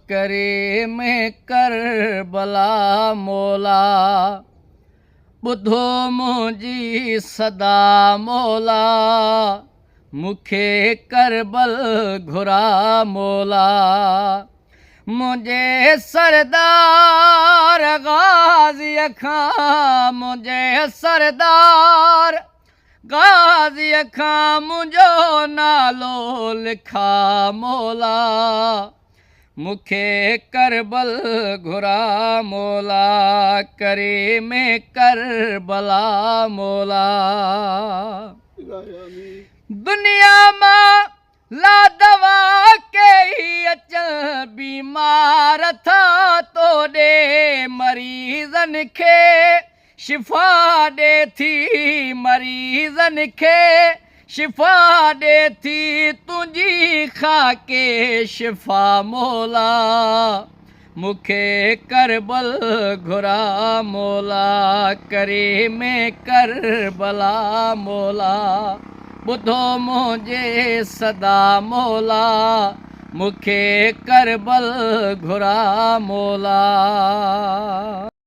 करे में करबला मौला ॿुधो मुंहिंजी सदा मौला मूंखे करबल घुरा मौला मुंहिंजे सरदार गाज़ीअ खां मुंहिंजे सरदार गाज़ीअ खां मुंहिंजो नालो लिखा मौला मूंखे करबल घुरा मौला करे में करबला मौला दुनिया मां ला दवा कई अचनि बीमार था तो ॾे मरीज़नि खे शिफ़ा ॾे थी मरीज़नि खे शिफ़ा ॾे थी तुंहिंजी खाके शिफ़ा मौला मूंखे करबल घुरा मौला करे में करबला मौला ॿुधो मुंहिंजे सदा मौला मूंखे करबल घुरा मौला